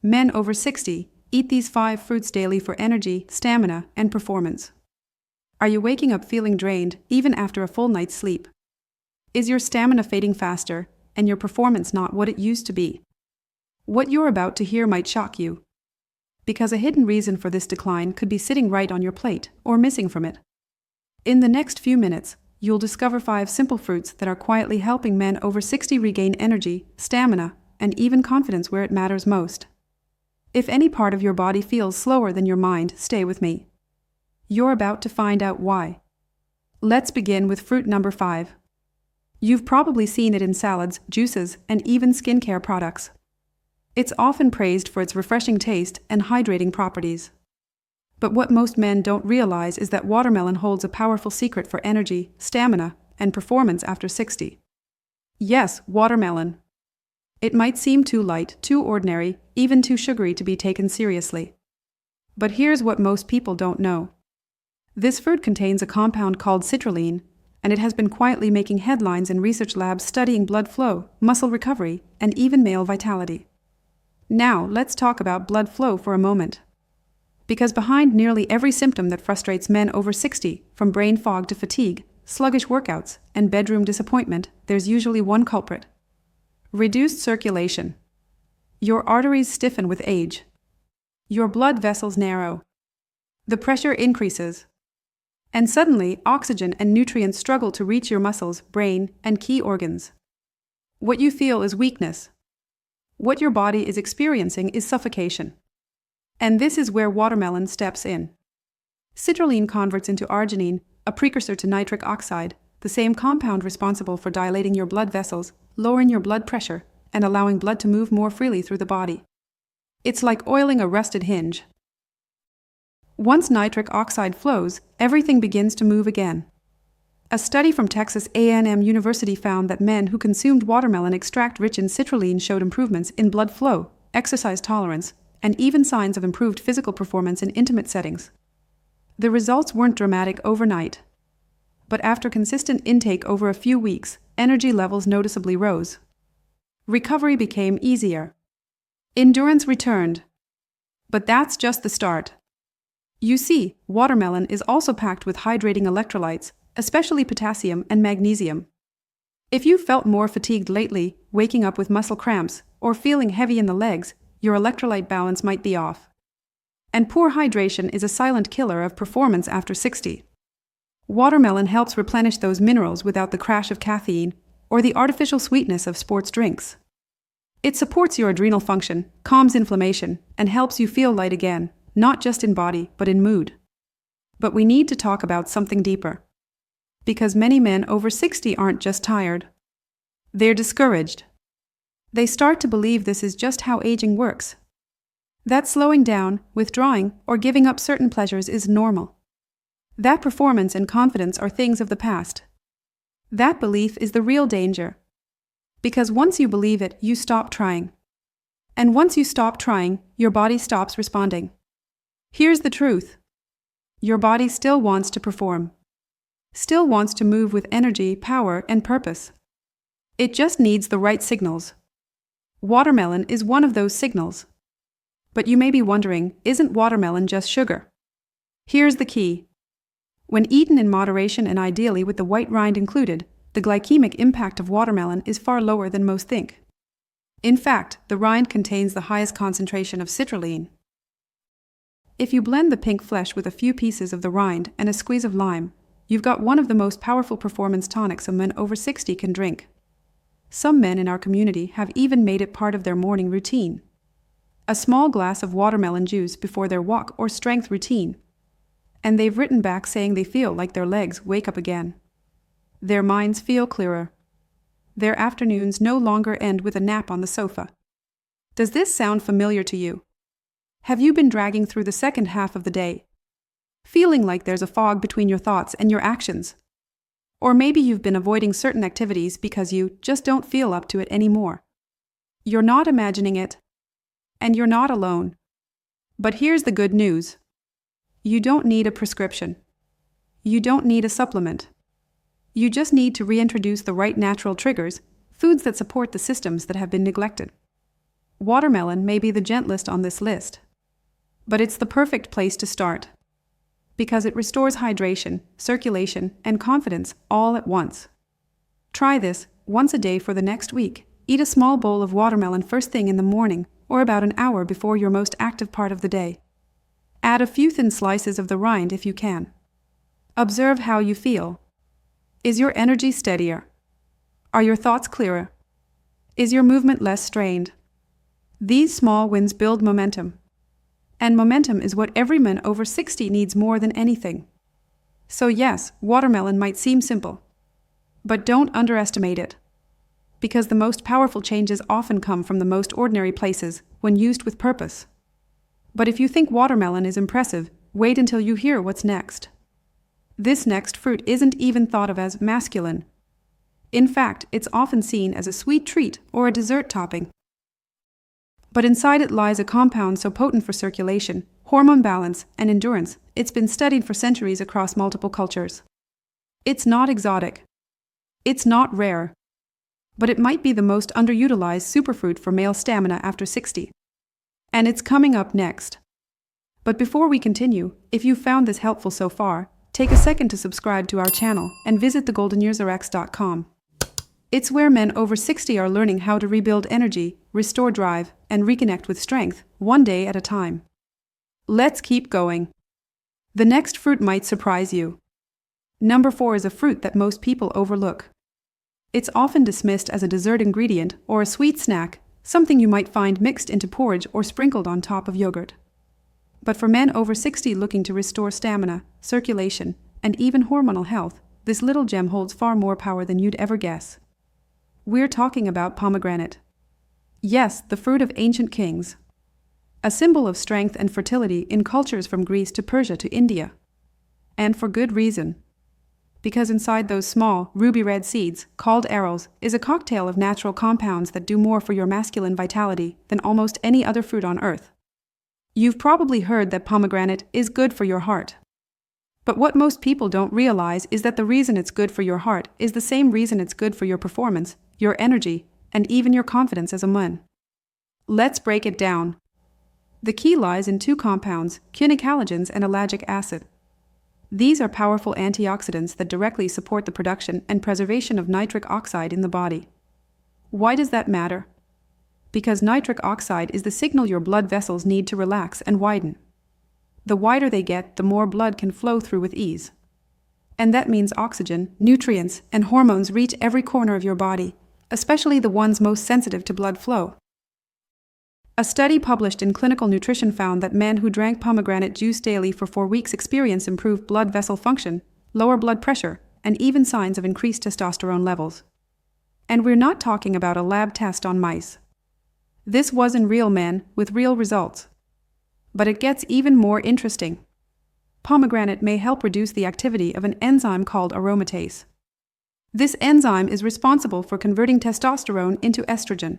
Men over 60 eat these 5 fruits daily for energy, stamina, and performance. Are you waking up feeling drained even after a full night's sleep? Is your stamina fading faster and your performance not what it used to be? What you're about to hear might shock you, because a hidden reason for this decline could be sitting right on your plate or missing from it. In the next few minutes, you'll discover 5 simple fruits that are quietly helping men over 60 regain energy, stamina, and even confidence where it matters most. If any part of your body feels slower than your mind, stay with me. You're about to find out why. Let's begin with fruit number 5. You've probably seen it in salads, juices, and even skincare products. It's often praised for its refreshing taste and hydrating properties. But what most men don't realize is that watermelon holds a powerful secret for energy, stamina, and performance after 60. Yes, watermelon. It might seem too light, too ordinary, even too sugary to be taken seriously. But here's what most people don't know. This fruit contains a compound called citrulline, and it has been quietly making headlines in research labs studying blood flow, muscle recovery, and even male vitality. Now, let's talk about blood flow for a moment. Because behind nearly every symptom that frustrates men over 60, from brain fog to fatigue, sluggish workouts, and bedroom disappointment, there's usually one culprit. Reduced circulation. Your arteries stiffen with age. Your blood vessels narrow. The pressure increases. And suddenly, oxygen and nutrients struggle to reach your muscles, brain, and key organs. What you feel is weakness. What your body is experiencing is suffocation. And this is where watermelon steps in. Citrulline converts into arginine, a precursor to nitric oxide, the same compound responsible for dilating your blood vessels, lowering your blood pressure, and allowing blood to move more freely through the body. It's like oiling a rusted hinge. Once nitric oxide flows, everything begins to move again. A study from Texas A&M University found that men who consumed watermelon extract rich in citrulline showed improvements in blood flow, exercise tolerance, and even signs of improved physical performance in intimate settings. The results weren't dramatic overnight, but after consistent intake over a few weeks, energy levels noticeably rose. Recovery became easier. Endurance returned. But that's just the start. You see, watermelon is also packed with hydrating electrolytes, especially potassium and magnesium. If you felt more fatigued lately, waking up with muscle cramps, or feeling heavy in the legs, your electrolyte balance might be off. And poor hydration is a silent killer of performance after 60. Watermelon helps replenish those minerals without the crash of caffeine or the artificial sweetness of sports drinks. It supports your adrenal function, calms inflammation, and helps you feel light again, not just in body, but in mood. But we need to talk about something deeper. Because many men over 60 aren't just tired. They're discouraged. They start to believe this is just how aging works. That slowing down, withdrawing, or giving up certain pleasures is normal. That performance and confidence are things of the past. That belief is the real danger. Because once you believe it, you stop trying. And once you stop trying, your body stops responding. Here's the truth. Your body still wants to perform. Still wants to move with energy, power, and purpose. It just needs the right signals. Watermelon is one of those signals. But you may be wondering, isn't watermelon just sugar? Here's the key. When eaten in moderation and ideally with the white rind included, the glycemic impact of watermelon is far lower than most think. In fact, the rind contains the highest concentration of citrulline. If you blend the pink flesh with a few pieces of the rind and a squeeze of lime, you've got one of the most powerful performance tonics a man over 60 can drink. Some men in our community have even made it part of their morning routine. A small glass of watermelon juice before their walk or strength routine. And they've written back saying they feel like their legs wake up again. Their minds feel clearer. Their afternoons no longer end with a nap on the sofa. Does this sound familiar to you? Have you been dragging through the second half of the day, feeling like there's a fog between your thoughts and your actions? Or maybe you've been avoiding certain activities because you just don't feel up to it anymore. You're not imagining it, and you're not alone. But here's the good news. You don't need a prescription. You don't need a supplement. You just need to reintroduce the right natural triggers, foods that support the systems that have been neglected. Watermelon may be the gentlest on this list, but it's the perfect place to start, because it restores hydration, circulation, and confidence all at once. Try this once a day for the next week. Eat a small bowl of watermelon first thing in the morning, or about an hour before your most active part of the day. Add a few thin slices of the rind if you can. Observe how you feel. Is your energy steadier? Are your thoughts clearer? Is your movement less strained? These small wins build momentum. And momentum is what every man over 60 needs more than anything. So yes, watermelon might seem simple. But don't underestimate it. Because the most powerful changes often come from the most ordinary places when used with purpose. But if you think watermelon is impressive, wait until you hear what's next. This next fruit isn't even thought of as masculine. In fact, it's often seen as a sweet treat or a dessert topping. But inside it lies a compound so potent for circulation, hormone balance, and endurance, it's been studied for centuries across multiple cultures. It's not exotic. It's not rare. But it might be the most underutilized superfruit for male stamina after 60. And it's coming up next. But before we continue, if you found this helpful so far, take a second to subscribe to our channel and visit thegoldenyearsrx.com. It's where men over 60 are learning how to rebuild energy, restore drive, and reconnect with strength, one day at a time. Let's keep going. The next fruit might surprise you. Number 4 is a fruit that most people overlook. It's often dismissed as a dessert ingredient or a sweet snack, something you might find mixed into porridge or sprinkled on top of yogurt. But for men over 60 looking to restore stamina, circulation, and even hormonal health, this little gem holds far more power than you'd ever guess. We're talking about pomegranate. Yes, the fruit of ancient kings. A symbol of strength and fertility in cultures from Greece to Persia to India. And for good reason. Because inside those small, ruby-red seeds, called arils, is a cocktail of natural compounds that do more for your masculine vitality than almost any other fruit on earth. You've probably heard that pomegranate is good for your heart. But what most people don't realize is that the reason it's good for your heart is the same reason it's good for your performance, your energy, and even your confidence as a man. Let's break it down. The key lies in two compounds, quinic halogens and ellagic acid. These are powerful antioxidants that directly support the production and preservation of nitric oxide in the body. Why does that matter? Because nitric oxide is the signal your blood vessels need to relax and widen. The wider they get, the more blood can flow through with ease. And that means oxygen, nutrients, and hormones reach every corner of your body, especially the ones most sensitive to blood flow. A study published in Clinical Nutrition found that men who drank pomegranate juice daily for 4 weeks experienced improved blood vessel function, lower blood pressure, and even signs of increased testosterone levels. And we're not talking about a lab test on mice. This was in real men with real results. But it gets even more interesting. Pomegranate may help reduce the activity of an enzyme called aromatase. This enzyme is responsible for converting testosterone into estrogen.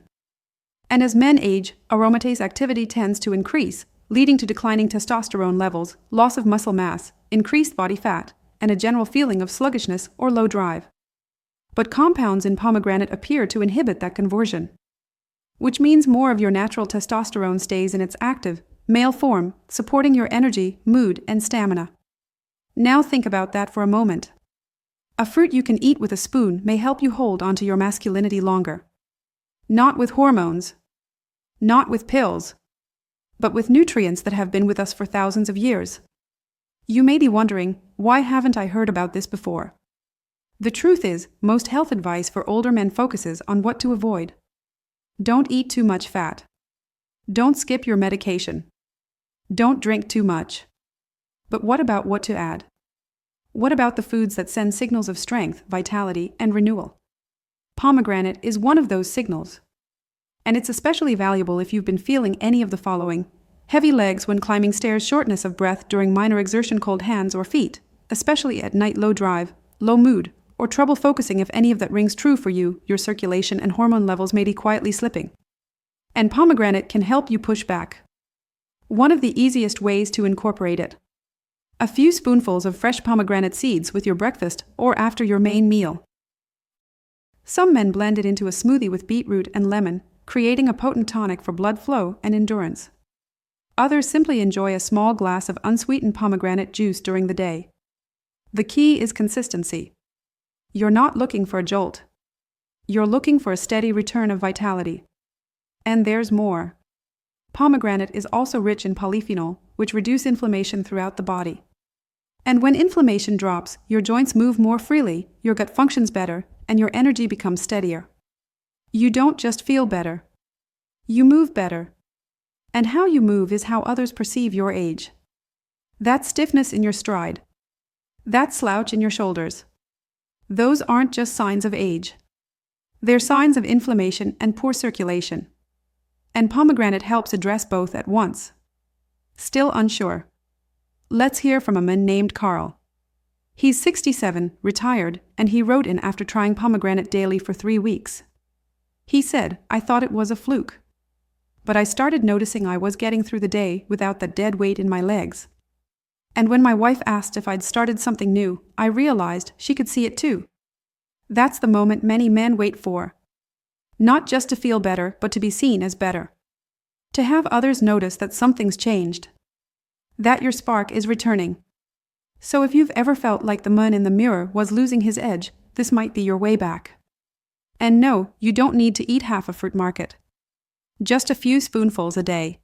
And as men age, aromatase activity tends to increase, leading to declining testosterone levels, loss of muscle mass, increased body fat, and a general feeling of sluggishness or low drive. But compounds in pomegranate appear to inhibit that conversion, which means more of your natural testosterone stays in its active, male form, supporting your energy, mood, and stamina. Now think about that for a moment. A fruit you can eat with a spoon may help you hold onto your masculinity longer. Not with hormones, not with pills, but with nutrients that have been with us for thousands of years. You may be wondering, why haven't I heard about this before? The truth is, most health advice for older men focuses on what to avoid. Don't eat too much fat. Don't skip your medication. Don't drink too much. But what about what to add? What about the foods that send signals of strength, vitality, and renewal? Pomegranate is one of those signals. And it's especially valuable if you've been feeling any of the following: heavy legs when climbing stairs, shortness of breath during minor exertion, cold hands or feet, especially at night, low drive, low mood, or trouble focusing. If any of that rings true for you, your circulation and hormone levels may be quietly slipping. And pomegranate can help you push back. One of the easiest ways to incorporate it: a few spoonfuls of fresh pomegranate seeds with your breakfast or after your main meal. Some men blend it into a smoothie with beetroot and lemon, creating a potent tonic for blood flow and endurance. Others simply enjoy a small glass of unsweetened pomegranate juice during the day. The key is consistency. You're not looking for a jolt. You're looking for a steady return of vitality. And there's more. Pomegranate is also rich in polyphenol, which reduce inflammation throughout the body. And when inflammation drops, your joints move more freely, your gut functions better, and your energy becomes steadier. You don't just feel better. You move better. And how you move is how others perceive your age. That stiffness in your stride. That slouch in your shoulders. Those aren't just signs of age. They're signs of inflammation and poor circulation. And pomegranate helps address both at once. Still unsure? Let's hear from a man named Carl. He's 67, retired, and he wrote in after trying pomegranate daily for 3 weeks. He said, "I thought it was a fluke. But I started noticing I was getting through the day without that dead weight in my legs. And when my wife asked if I'd started something new, I realized she could see it too." That's the moment many men wait for. Not just to feel better, but to be seen as better. To have others notice that something's changed. That your spark is returning. So if you've ever felt like the man in the mirror was losing his edge, this might be your way back. And no, you don't need to eat half a fruit market. Just a few spoonfuls a day.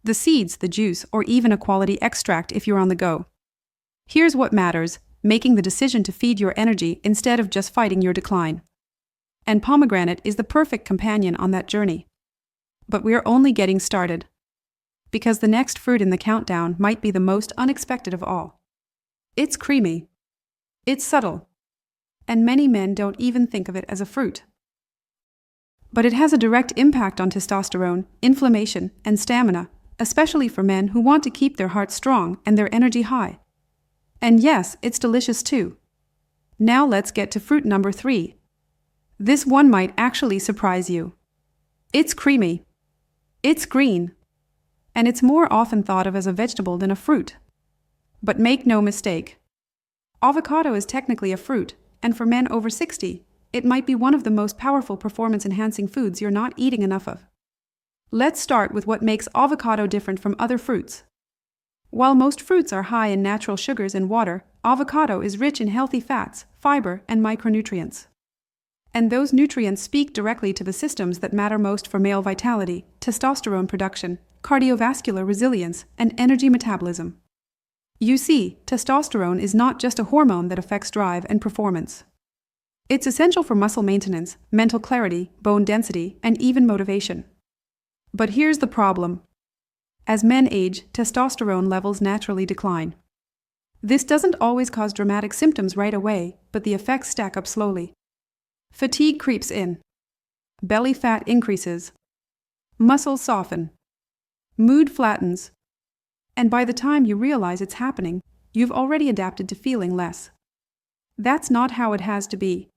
The seeds, the juice, or even a quality extract if you're on the go. Here's what matters: making the decision to feed your energy instead of just fighting your decline. And pomegranate is the perfect companion on that journey. But we're only getting started. Because the next fruit in the countdown might be the most unexpected of all. It's creamy. It's subtle. And many men don't even think of it as a fruit. But it has a direct impact on testosterone, inflammation, and stamina, especially for men who want to keep their hearts strong and their energy high. And yes, it's delicious too. Now let's get to fruit number 3. This one might actually surprise you. It's creamy. It's green. And it's more often thought of as a vegetable than a fruit. But make no mistake. Avocado is technically a fruit, and for men over 60, it might be one of the most powerful performance-enhancing foods you're not eating enough of. Let's start with what makes avocado different from other fruits. While most fruits are high in natural sugars and water, avocado is rich in healthy fats, fiber, and micronutrients. And those nutrients speak directly to the systems that matter most for male vitality, testosterone production, cardiovascular resilience, and energy metabolism. You see, testosterone is not just a hormone that affects drive and performance. It's essential for muscle maintenance, mental clarity, bone density, and even motivation. But here's the problem. As men age, testosterone levels naturally decline. This doesn't always cause dramatic symptoms right away, but the effects stack up slowly. Fatigue creeps in. Belly fat increases. Muscles soften. Mood flattens. And by the time you realize it's happening, you've already adapted to feeling less. That's not how it has to be.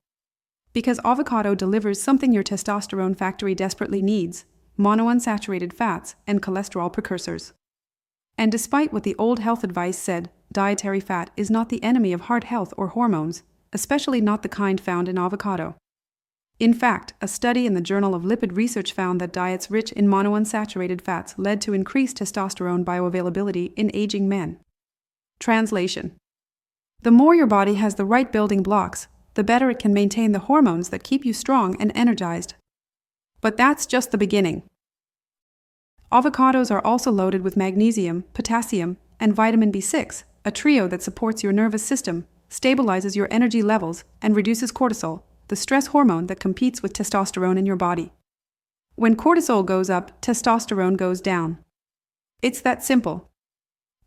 Because avocado delivers something your testosterone factory desperately needs: monounsaturated fats and cholesterol precursors. And despite what the old health advice said, dietary fat is not the enemy of heart health or hormones, especially not the kind found in avocado. In fact, a study in the Journal of Lipid Research found that diets rich in monounsaturated fats led to increased testosterone bioavailability in aging men. Translation: the more your body has the right building blocks, the better it can maintain the hormones that keep you strong and energized. But that's just the beginning. Avocados are also loaded with magnesium, potassium, and vitamin B6, a trio that supports your nervous system, stabilizes your energy levels, and reduces cortisol, the stress hormone that competes with testosterone in your body. When cortisol goes up, testosterone goes down. It's that simple.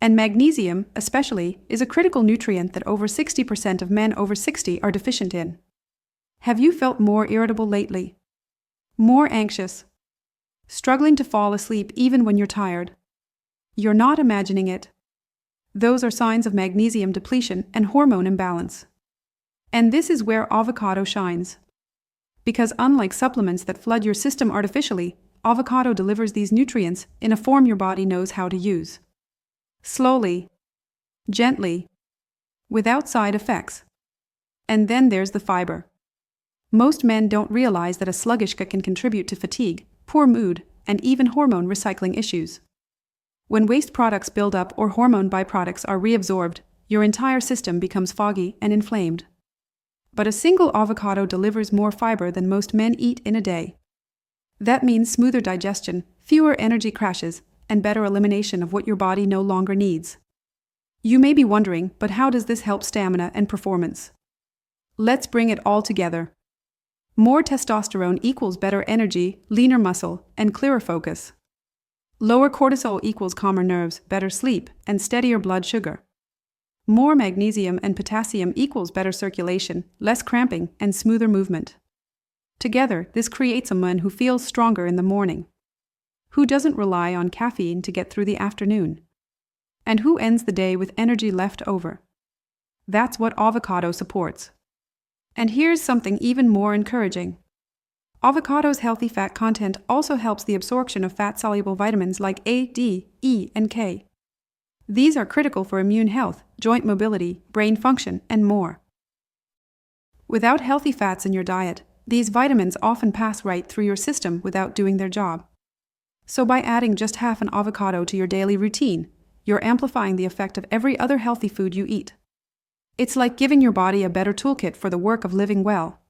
And magnesium, especially, is a critical nutrient that over 60% of men over 60 are deficient in. Have you felt more irritable lately? More anxious? Struggling to fall asleep even when you're tired? You're not imagining it. Those are signs of magnesium depletion and hormone imbalance. And this is where avocado shines. Because unlike supplements that flood your system artificially, avocado delivers these nutrients in a form your body knows how to use. Slowly, gently, without side effects. And then there's the fiber. Most men don't realize that a sluggish gut can contribute to fatigue, poor mood, and even hormone recycling issues. When waste products build up or hormone byproducts are reabsorbed, your entire system becomes foggy and inflamed. But a single avocado delivers more fiber than most men eat in a day. That means smoother digestion, fewer energy crashes, and better elimination of what your body no longer needs. You may be wondering, but how does this help stamina and performance? Let's bring it all together. More testosterone equals better energy, leaner muscle, and clearer focus. Lower cortisol equals calmer nerves, better sleep, and steadier blood sugar. More magnesium and potassium equals better circulation, less cramping, and smoother movement. Together, this creates a man who feels stronger in the morning, who doesn't rely on caffeine to get through the afternoon, and who ends the day with energy left over. That's what avocado supports. And here's something even more encouraging. Avocado's healthy fat content also helps the absorption of fat-soluble vitamins like A, D, E, and K. These are critical for immune health, joint mobility, brain function, and more. Without healthy fats in your diet, these vitamins often pass right through your system without doing their job. So by adding just half an avocado to your daily routine, you're amplifying the effect of every other healthy food you eat. It's like giving your body a better toolkit for the work of living well.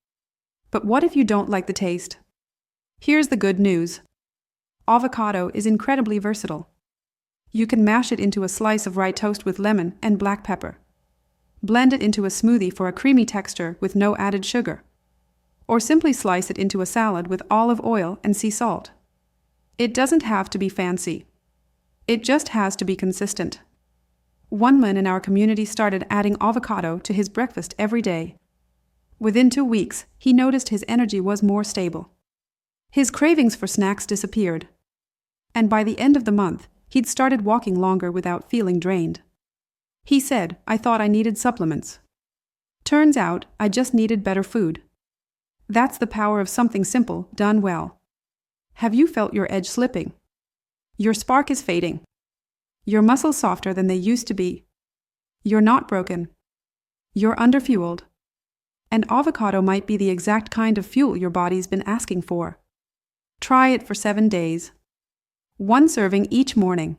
But what if you don't like the taste? Here's the good news. Avocado is incredibly versatile. You can mash it into a slice of rye toast with lemon and black pepper. Blend it into a smoothie for a creamy texture with no added sugar. Or simply slice it into a salad with olive oil and sea salt. It doesn't have to be fancy. It just has to be consistent. One man in our community started adding avocado to his breakfast every day. Within 2 weeks, he noticed his energy was more stable. His cravings for snacks disappeared. And by the end of the month, he'd started walking longer without feeling drained. He said, "I thought I needed supplements. Turns out, I just needed better food." That's the power of something simple, done well. Have you felt your edge slipping? Your spark is fading. Your muscles softer than they used to be. You're not broken. You're underfueled. And avocado might be the exact kind of fuel your body's been asking for. Try it for 7 days. 1 serving each morning.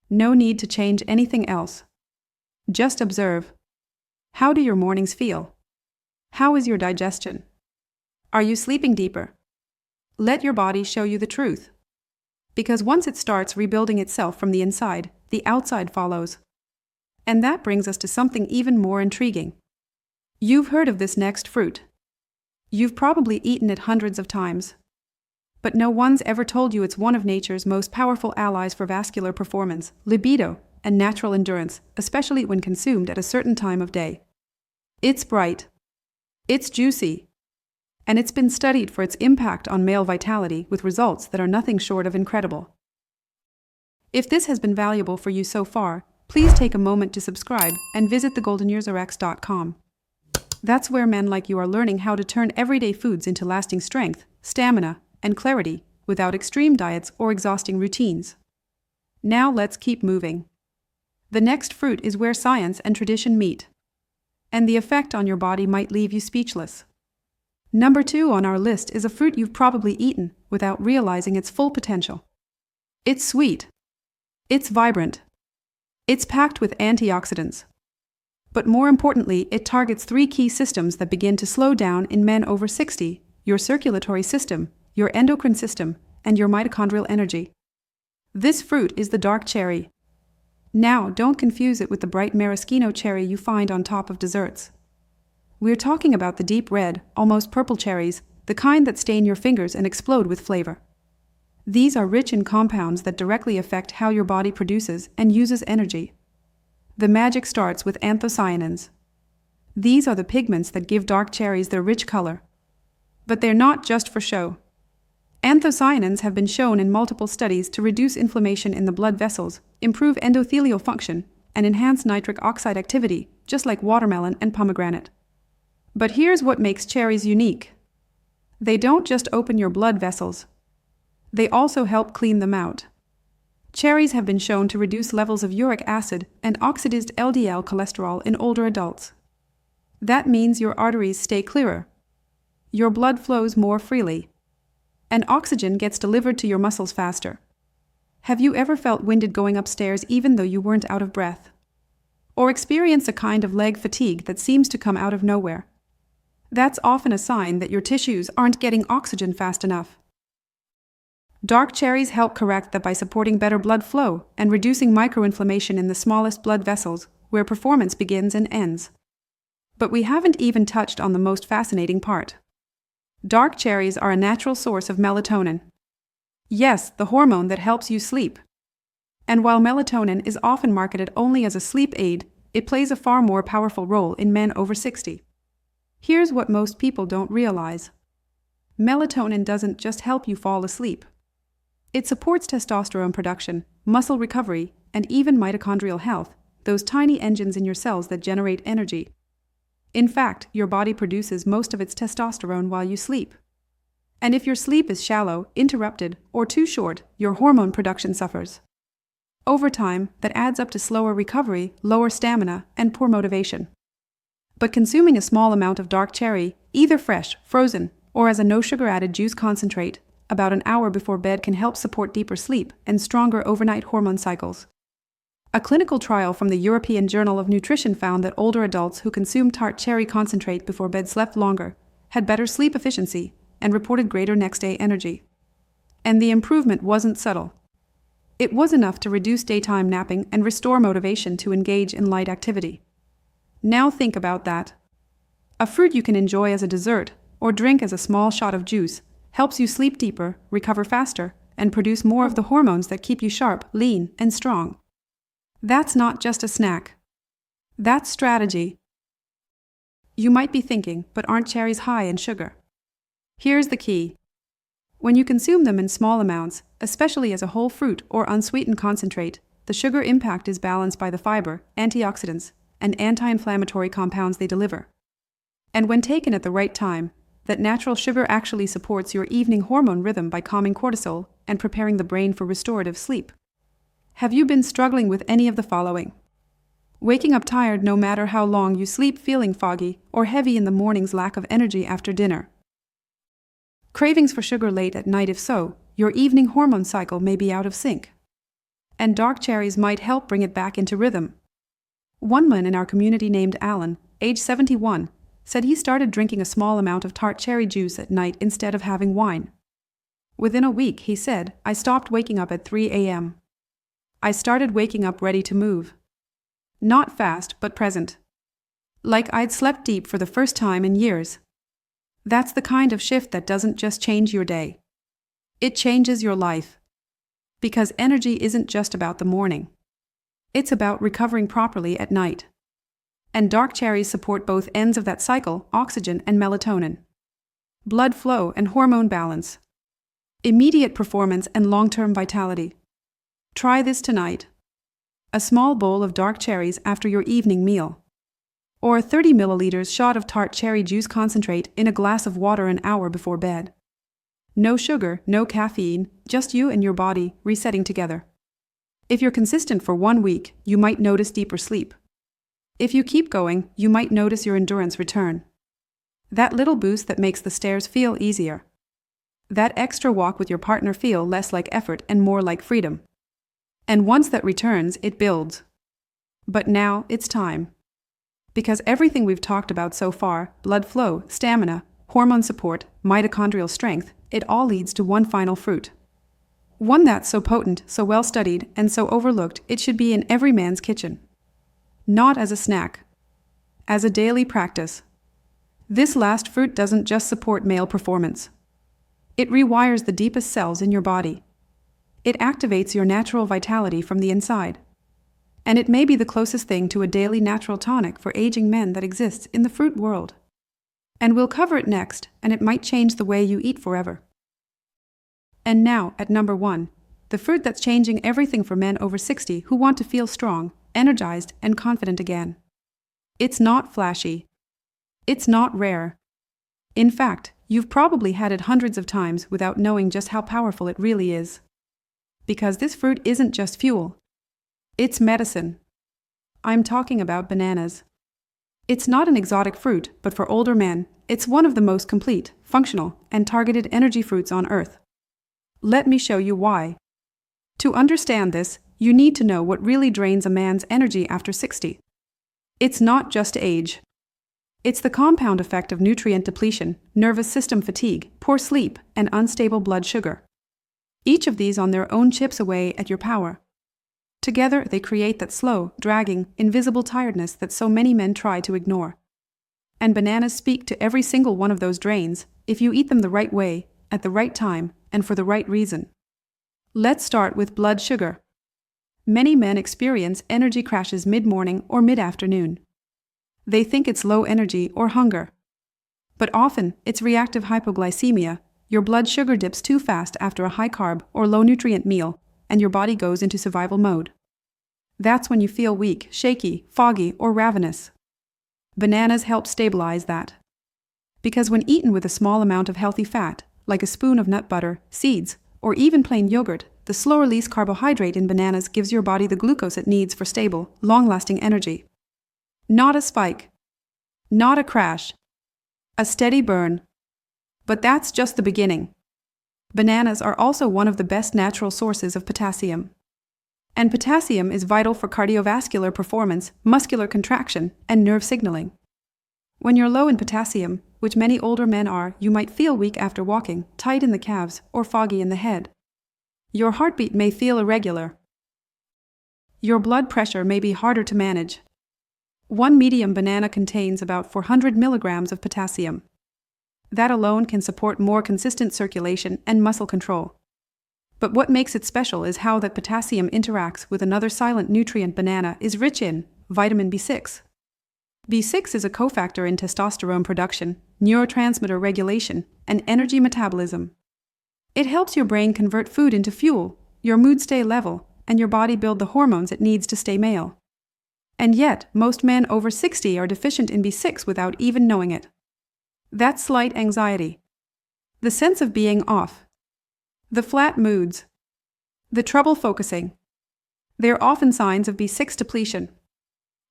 No need to change anything else. Just observe. How do your mornings feel? How is your digestion? Are you sleeping deeper? Let your body show you the truth. Because once it starts rebuilding itself from the inside, the outside follows. And that brings us to something even more intriguing. You've heard of this next fruit. You've probably eaten it hundreds of times. But no one's ever told you it's one of nature's most powerful allies for vascular performance, libido, and natural endurance, especially when consumed at a certain time of day. It's bright. It's juicy. And it's been studied for its impact on male vitality with results that are nothing short of incredible. If this has been valuable for you so far, please take a moment to subscribe and visit thegoldenyearsrx.com. That's where men like you are learning how to turn everyday foods into lasting strength, stamina, and clarity without extreme diets or exhausting routines. Now let's keep moving. The next fruit is where science and tradition meet. And the effect on your body might leave you speechless. Number 2 on our list is a fruit you've probably eaten without realizing its full potential. It's sweet. It's vibrant. It's packed with antioxidants. But more importantly, it targets 3 key systems that begin to slow down in men over 60, your circulatory system, your endocrine system, and your mitochondrial energy. This fruit is the dark cherry. Now, don't confuse it with the bright maraschino cherry you find on top of desserts. We're talking about the deep red, almost purple cherries, the kind that stain your fingers and explode with flavor. These are rich in compounds that directly affect how your body produces and uses energy. The magic starts with anthocyanins. These are the pigments that give dark cherries their rich color. But they're not just for show. Anthocyanins have been shown in multiple studies to reduce inflammation in the blood vessels, improve endothelial function, and enhance nitric oxide activity, just like watermelon and pomegranate. But here's what makes cherries unique. They don't just open your blood vessels. They also help clean them out. Cherries have been shown to reduce levels of uric acid and oxidized LDL cholesterol in older adults. That means your arteries stay clearer. Your blood flows more freely. and oxygen gets delivered to your muscles faster. Have you ever felt winded going upstairs even though you weren't out of breath? Or experience a kind of leg fatigue that seems to come out of nowhere? That's often a sign that your tissues aren't getting oxygen fast enough. Dark cherries help correct that by supporting better blood flow and reducing microinflammation in the smallest blood vessels, where performance begins and ends. But we haven't even touched on the most fascinating part. Dark cherries are a natural source of melatonin. Yes, the hormone that helps you sleep. And while melatonin is often marketed only as a sleep aid, it plays a far more powerful role in men over 60. Here's what most people don't realize. Melatonin doesn't just help you fall asleep. It supports testosterone production, muscle recovery, and even mitochondrial health, those tiny engines in your cells that generate energy. In fact, your body produces most of its testosterone while you sleep. And if your sleep is shallow, interrupted, or too short, your hormone production suffers. Over time, that adds up to slower recovery, lower stamina, and poor motivation. But consuming a small amount of dark cherry, either fresh, frozen, or as a no-sugar-added juice concentrate, about an hour before bed can help support deeper sleep and stronger overnight hormone cycles. A clinical trial from the European Journal of Nutrition found that older adults who consumed tart cherry concentrate before bed slept longer, had better sleep efficiency, and reported greater next-day energy. And the improvement wasn't subtle. It was enough to reduce daytime napping and restore motivation to engage in light activity. Now think about that. A fruit you can enjoy as a dessert or drink as a small shot of juice helps you sleep deeper, recover faster, and produce more of the hormones that keep you sharp, lean, and strong. That's not just a snack. That's strategy. You might be thinking, but aren't cherries high in sugar? Here's the key. When you consume them in small amounts, especially as a whole fruit or unsweetened concentrate, the sugar impact is balanced by the fiber, antioxidants, and anti-inflammatory compounds they deliver. And when taken at the right time, that natural sugar actually supports your evening hormone rhythm by calming cortisol and preparing the brain for restorative sleep. Have you been struggling with any of the following? Waking up tired no matter how long you sleep, feeling foggy or heavy in the morning's, lack of energy after dinner? Cravings for sugar late at night? If so, your evening hormone cycle may be out of sync. And dark cherries might help bring it back into rhythm. One man in our community named Alan, age 71, said he started drinking a small amount of tart cherry juice at night instead of having wine. Within a week, he said, I stopped waking up at 3 a.m. I started waking up ready to move. Not fast, but present. Like I'd slept deep for the first time in years. That's the kind of shift that doesn't just change your day. It changes your life. Because energy isn't just about the morning. It's about recovering properly at night. And dark cherries support both ends of that cycle, oxygen and melatonin. Blood flow and hormone balance. Immediate performance and long-term vitality. Try this tonight. A small bowl of dark cherries after your evening meal. Or a 30 milliliters shot of tart cherry juice concentrate in a glass of water an hour before bed. No sugar, no caffeine, just you and your body resetting together. If you're consistent for 1 week, you might notice deeper sleep. If you keep going, you might notice your endurance return. That little boost that makes the stairs feel easier. That extra walk with your partner feel less like effort and more like freedom. And once that returns, it builds. But now it's time. Because everything we've talked about so far, blood flow, stamina, hormone support, mitochondrial strength, it all leads to one final fruit. One that's so potent, so well studied, and so overlooked it should be in every man's kitchen. Not as a snack. As a daily practice. This last fruit doesn't just support male performance. It rewires the deepest cells in your body. It activates your natural vitality from the inside. And it may be the closest thing to a daily natural tonic for aging men that exists in the fruit world. And we'll cover it next, and it might change the way you eat forever. And now, at number 1, the fruit that's changing everything for men over 60 who want to feel strong, energized, and confident again. It's not flashy. It's not rare. In fact, you've probably had it hundreds of times without knowing just how powerful it really is. Because this fruit isn't just fuel. It's medicine. I'm talking about bananas. It's not an exotic fruit, but for older men, It's one of the most complete, functional, and targeted energy fruits on Earth. Let me show you why. To understand this, you need to know what really drains a man's energy after 60. It's not just age. It's the compound effect of nutrient depletion, nervous system fatigue, poor sleep, and unstable blood sugar. Each of these on their own chips away at your power. Together, they create that slow, dragging, invisible tiredness that so many men try to ignore. And bananas speak to every single one of those drains, if you eat them the right way, at the right time, and for the right reason. Let's start with blood sugar. Many men experience energy crashes mid-morning or mid-afternoon. They think it's low energy or hunger. But often, it's reactive hypoglycemia. Your blood sugar dips too fast after a high-carb or low-nutrient meal, and your body goes into survival mode. That's when you feel weak, shaky, foggy, or ravenous. Bananas help stabilize that. Because when eaten with a small amount of healthy fat, like a spoon of nut butter, seeds, or even plain yogurt, the slow-release carbohydrate in bananas gives your body the glucose it needs for stable, long-lasting energy. Not a spike. Not a crash. A steady burn. But that's just the beginning. Bananas are also one of the best natural sources of potassium. And potassium is vital for cardiovascular performance, muscular contraction, and nerve signaling. When you're low in potassium, which many older men are, you might feel weak after walking, tight in the calves, or foggy in the head. Your heartbeat may feel irregular. Your blood pressure may be harder to manage. One medium banana contains about 400 milligrams of potassium. That alone can support more consistent circulation and muscle control. But what makes it special is how that potassium interacts with another silent nutrient banana is rich in, vitamin B6. B6 is a cofactor in testosterone production, neurotransmitter regulation, and energy metabolism. It helps your brain convert food into fuel, your mood stay level, and your body build the hormones it needs to stay male. And yet, most men over 60 are deficient in B6 without even knowing it. That's slight anxiety. The sense of being off. The flat moods. The trouble focusing. They're often signs of B6 depletion.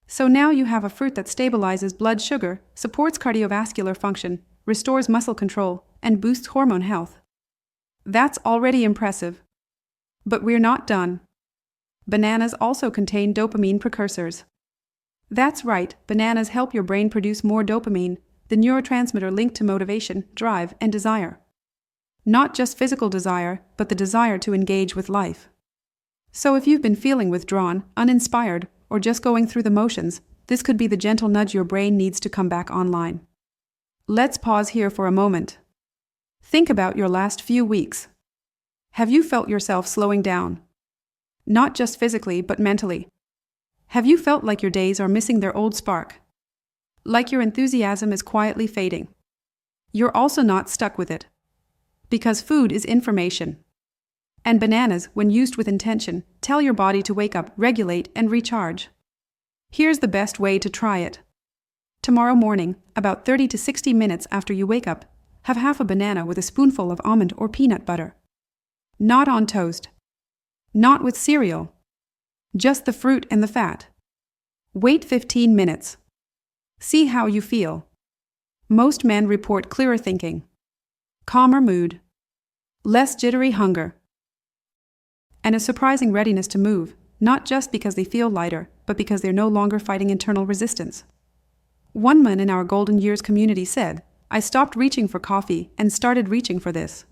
So now you have a fruit that stabilizes blood sugar, supports cardiovascular function, restores muscle control, and boosts hormone health. That's already impressive. But we're not done. Bananas also contain dopamine precursors. That's right, bananas help your brain produce more dopamine, the neurotransmitter linked to motivation, drive, and desire. Not just physical desire, but the desire to engage with life. So if you've been feeling withdrawn, uninspired, or just going through the motions, this could be the gentle nudge your brain needs to come back online. Let's pause here for a moment. Think about your last few weeks. Have you felt yourself slowing down? Not just physically, but mentally. Have you felt like your days are missing their old spark? Like your enthusiasm is quietly fading? You're also not stuck with it. Because food is information. And bananas, when used with intention, tell your body to wake up, regulate, and recharge. Here's the best way to try it. Tomorrow morning, about 30 to 60 minutes after you wake up, have half a banana with a spoonful of almond or peanut butter. Not on toast. Not with cereal. Just the fruit and the fat. Wait 15 minutes. See how you feel. Most men report clearer thinking, calmer mood, less jittery hunger, and a surprising readiness to move, not just because they feel lighter, but because they're no longer fighting internal resistance. One man in our Golden Years community said, "I stopped reaching for coffee and started reaching for this.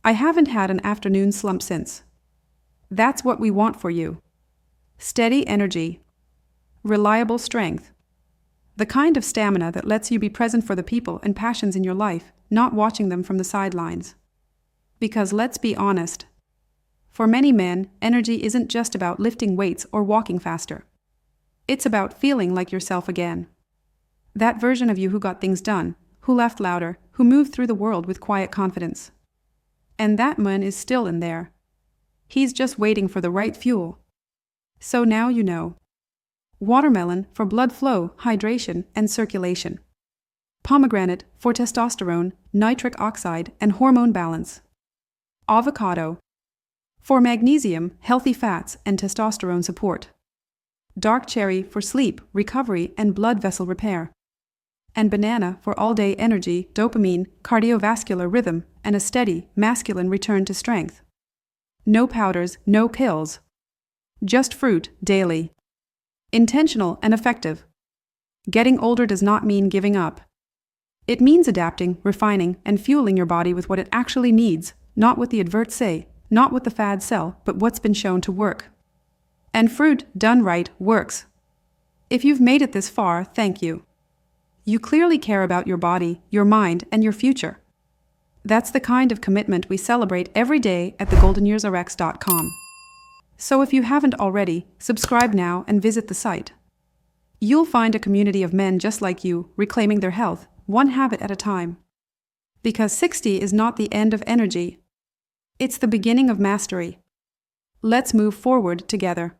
I haven't had an afternoon slump since." That's what we want for you. Steady energy. Reliable strength. The kind of stamina that lets you be present for the people and passions in your life, not watching them from the sidelines. Because let's be honest. For many men, energy isn't just about lifting weights or walking faster. It's about feeling like yourself again. That version of you who got things done, who laughed louder, who moved through the world with quiet confidence. And that man is still in there. He's just waiting for the right fuel. So now you know. Watermelon for blood flow, hydration, and circulation. Pomegranate for testosterone, nitric oxide, and hormone balance. Avocado for magnesium, healthy fats, and testosterone support. Dark cherry for sleep, recovery, and blood vessel repair. and banana for all-day energy, dopamine, cardiovascular rhythm, and a steady, masculine return to strength. No powders, no pills. Just fruit, daily. Intentional and effective. Getting older does not mean giving up. It means adapting, refining, and fueling your body with what it actually needs, not what the adverts say, not what the fads sell, but what's been shown to work. And fruit, done right, works. If you've made it this far, thank you. You clearly care about your body, your mind, and your future. That's the kind of commitment we celebrate every day at thegoldenyearsrx.com. So if you haven't already, subscribe now and visit the site. You'll find a community of men just like you, reclaiming their health, one habit at a time. Because 60 is not the end of energy. It's the beginning of mastery. Let's move forward together.